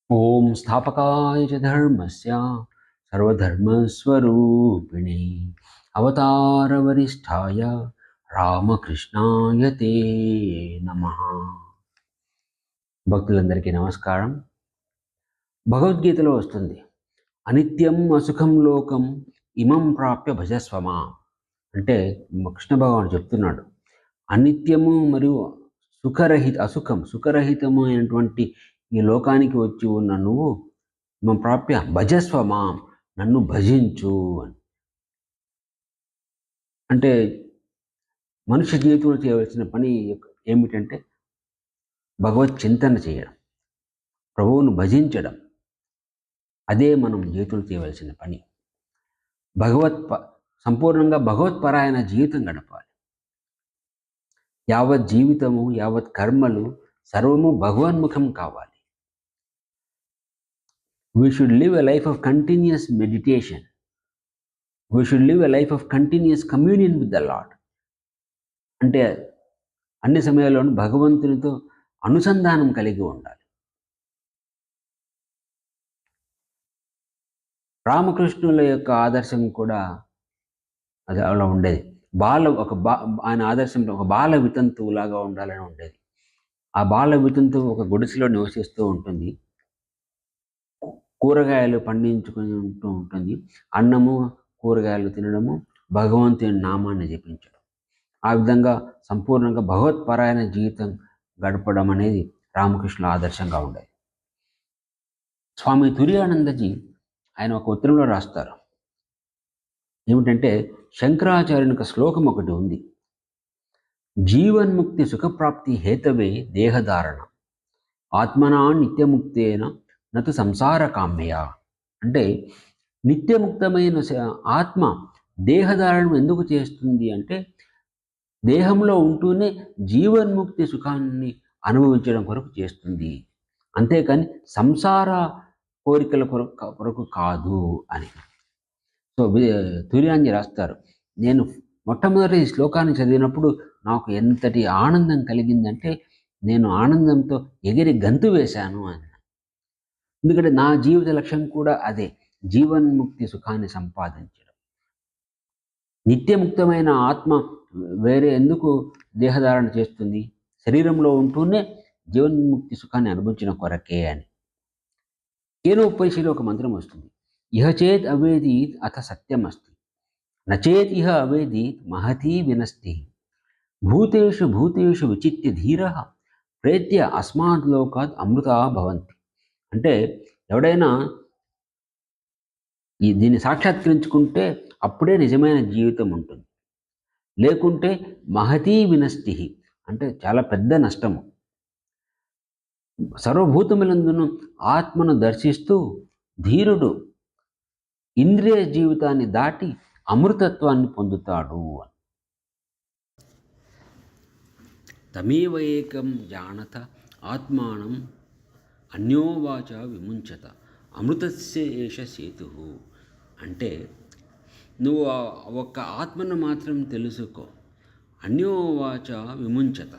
ఓం స్థాపకాయ చ ధర్మస్య సర్వధర్మస్వరూపిణే అవతారవరిష్ఠాయ రామకృష్ణాయ తే నమః. భక్తులందరికీ నమస్కారం. భగవద్గీతలో వస్తుంది, అనిత్యం అసుఖం లోకం ఇమం ప్రాప్య భజస్వమా. అంటే కృష్ణ భగవానుడు చెప్తున్నాడు, అనిత్యము మరియు సుఖరహితము అయినటువంటి ఈ లోకానికి వచ్చి ఉన్న నువ్వు ఇమం ప్రాప్య భజస్వమాం, నన్ను భజించు అని. అంటే మనుష్య జీవితంలో చేయవలసిన పని ఏమిటంటే భగవత్ చింతన చేయడం, ప్రభువును భజించడం. అదే మనం జీవితంలో చేయవలసిన పని. సంపూర్ణంగా భగవత్పరాయణ జీవితం గడపాలి. యావత్ జీవితము, యావత్ కర్మలు సర్వము భగవన్ముఖం కావాలి. We should live a life of continuous meditation. We should live a life of continuous communion with the Lord. అంటే అన్ని సమయాల్లోనూ భగవంతునితో అనుసంధానం కలిగి ఉండాలి. రామకృష్ణుల యొక్క ఆదర్శం కూడా అది అలా ఉండేది. ఆయన ఆదర్శంలో ఒక బాల వితంతువులాగా ఉండాలని ఉండేది. ఆ బాల వితంతువు ఒక గుడిసెలో నివసిస్తూ ఉంటుంది. కూరగాయలు పండించుకుంటూ ఉంటుంది. అన్నము కూరగాయలు తినడము, భగవంతుని నామాన్ని జపించడం. ఆ విధంగా సంపూర్ణంగా భగవత్పరాయణ జీవితం గడపడం అనేది రామకృష్ణుల ఆదర్శంగా ఉండేది. స్వామి తుర్యానందజీ ఆయన ఒక ఉత్తరంలో రాస్తారు, ఏమిటంటే శంకరాచార్యుని ఒక శ్లోకం ఒకటి ఉంది, జీవన్ముక్తి సుఖప్రాప్తి హేతవే దేహధారణ ఆత్మనా నిత్యముక్తేన నతు సంసార కామ్య. అంటే నిత్యముక్తమైన ఆత్మ దేహధారణం ఎందుకు చేస్తుంది అంటే దేహంలో ఉంటూనే జీవన్ముక్తి సుఖాన్ని అనుభవించడం కొరకు చేస్తుంది, అంతేకాని సంసార కోరికల కొరకు కాదు అని. సో తుర్యాన్ని రాస్తారు, నేను మొట్టమొదటి ఈ శ్లోకాన్ని చదివినప్పుడు నాకు ఎంతటి ఆనందం కలిగిందంటే నేను ఆనందంతో ఎగిరి గంతు వేశాను అని. ఎందుకంటే నా జీవిత లక్ష్యం కూడా అదే, జీవన్ముక్తి సుఖాన్ని సంపాదించడం. నిత్యముక్తమైన ఆత్మ వేరే ఎందుకు దేహధారణ చేస్తుంది? శరీరంలో ఉంటూనే జీవన్ముక్తి సుఖాన్ని అనుభవించిన కొరకే అని. కేనోపనిషత్తులో ఒక మంత్రం వస్తుంది, ఇహ చేత్ అవేదీత్ అథ సత్యమస్తి, నచేత్ ఇహ అవేదీత్ మహతీ వినస్తి, భూతేషు భూతేషు విచిత్య ధీరః ప్రేత్య అస్మాత్ లోకాత్ అమృతా భవంతి. అంటే ఎవడైనా దీన్ని సాక్షాత్కరించుకుంటే అప్పుడే నిజమైన జీవితం ఉంటుంది, లేకుంటే మహతీ వినష్టి అంటే చాలా పెద్ద నష్టము. సర్వభూతములందును ఆత్మను దర్శిస్తూ ధీరుడు ఇంద్రియ జీవితాన్ని దాటి అమృతత్వాన్ని పొందుతాడు. తమేవ ఏకం జానత ఆత్మానం అన్యోవాచ విముంచత అమృతస్య ఏష సేతు. అంటే నువ్వు ఒక్క ఆత్మను మాత్రం తెలుసుకో, అన్యోవాచ విముంచత,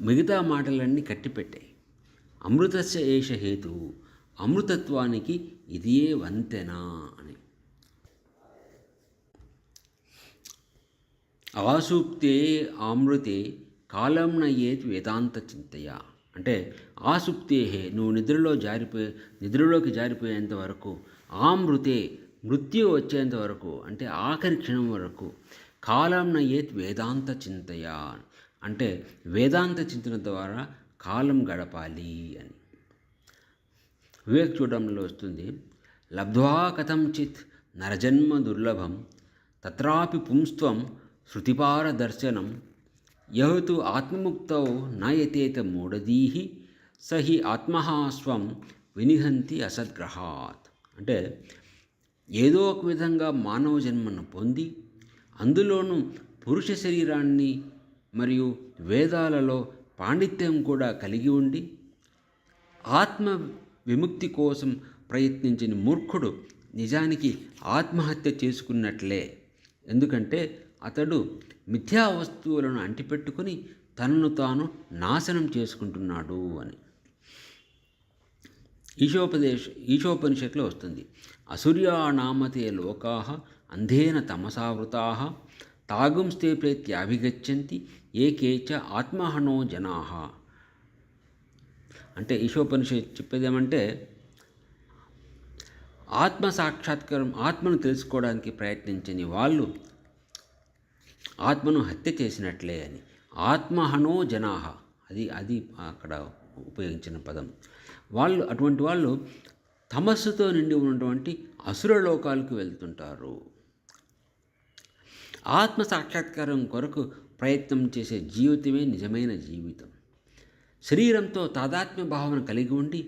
మిగతా మాటలన్నీ కట్టిపెట్టాయి. అమృతస్య ఏష హేతు, అమృతత్వానికి ఇదే వంతెన అని. ఆసూక్తే ఆమృతే కాలం నయేత్ వేదాంత చింతయ. అంటే ఆసుప్తేహే, నువ్వు నిద్రలోకి జారిపోయేంత వరకు, ఆమృతే మృత్యు వచ్చేంత వరకు, అంటే ఆఖరి క్షణం వరకు, కాలం నయేత్ వేదాంత చింతయ అంటే వేదాంత చింతన ద్వారా కాలం గడపాలి అని. వివేక్ చూడంలో వస్తుంది, లబ్ధ్వా కథంచిత్ నరజన్మ దుర్లభం తత్రాపి పుంస్త్వం శృతిపార దర్శనం యహతు ఆత్మముక్తౌ నయతేత మూఢదీహి సహి ఆత్మహాస్వం వినిహంతి అసద్గ్రహాత్. అంటే ఏదో ఒక విధంగా మానవ జన్మను పొంది అందులోనూ పురుష శరీరాన్ని మరియు వేదాలలో పాండిత్యం కూడా కలిగి ఉండి ఆత్మ విముక్తి కోసం ప్రయత్నించిన మూర్ఖుడు నిజానికి ఆత్మహత్య చేసుకున్నట్లే. ఎందుకంటే అతడు మిథ్యా వస్తువులను అంటిపెట్టుకుని తనను తాను నాశనం చేసుకుంటున్నాడు అని. ఈశోపనిషత్తులో వస్తుంది. అసూర్యా నామతే లోకా అంధేన తమసావృతా తాగుంస్తే ప్రేత్యాభిగచ్చంతి ఏకే చ ఆత్మహనో జనా. అంటే ఈశోపనిషత్తు చెప్పేదేమంటే, ఆత్మ సాక్షాత్కారం, ఆత్మను తెలుసుకోవడానికి ప్రయత్నించని వాళ్ళు ఆత్మను హత్య చేసినట్లే అని. ఆత్మహనో జనాహ, అది అక్కడ ఉపయోగించిన పదం. అటువంటి వాళ్ళు తమస్సుతో నిండి ఉన్నటువంటి అసుర లోకాలకు వెళ్తుంటారు. ఆత్మ సాక్షాత్కారం కొరకు ప్రయత్నం చేసే జీవితమే నిజమైన జీవితం. శరీరంతో తాదాత్మ్య భావన కలిగి ఉండి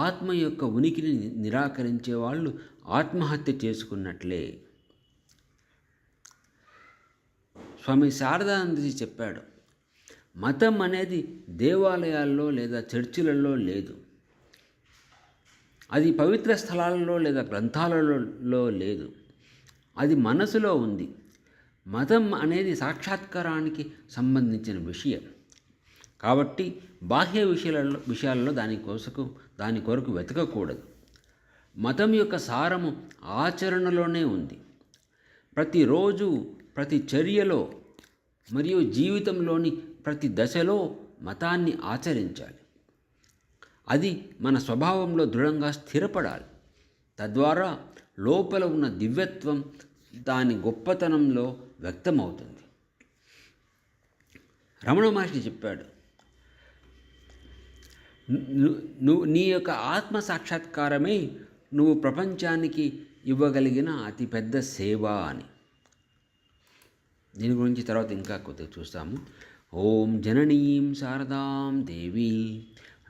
ఆత్మ యొక్క ఉనికిని నిరాకరించే వాళ్ళు ఆత్మహత్య చేసుకున్నట్లే. స్వామి శారదానందజీ చెప్పాడు, మతం అనేది దేవాలయాల్లో లేదా చర్చిలలో లేదు, అది పవిత్ర స్థలాలలో లేదా గ్రంథాలలో లేదు, అది మనసులో ఉంది. మతం అనేది సాక్షాత్కారానికి సంబంధించిన విషయం కాబట్టి బాహ్య విషయాలలో దాని కొరకు వెతకకూడదు. మతం యొక్క సారము ఆచరణలోనే ఉంది. ప్రతిరోజు, ప్రతి చర్యలో మరియు జీవితంలోని ప్రతి దశలో మతాన్ని ఆచరించాలి. అది మన స్వభావంలో దృఢంగా స్థిరపడాలి. తద్వారా లోపల ఉన్న దివ్యత్వం దాని గొప్పతనంలో వ్యక్తమవుతుంది. రమణ మహర్షి చెప్పాడు, నీ యొక్క ఆత్మ సాక్షాత్కారమే నువ్వు ప్రపంచానికి ఇవ్వగలిగిన అతిపెద్ద సేవ అని. దీని గురించి తర్వాత ఇంకా కొద్దిగా చూస్తాము. ఓం జననీం శారదాం దేవీ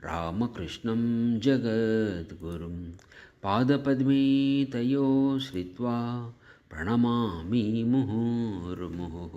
రామకృష్ణం జగద్గురుం పాదపద్మే తయో శ్రిత్వా ప్రణమామి ముహుర్ముహుః.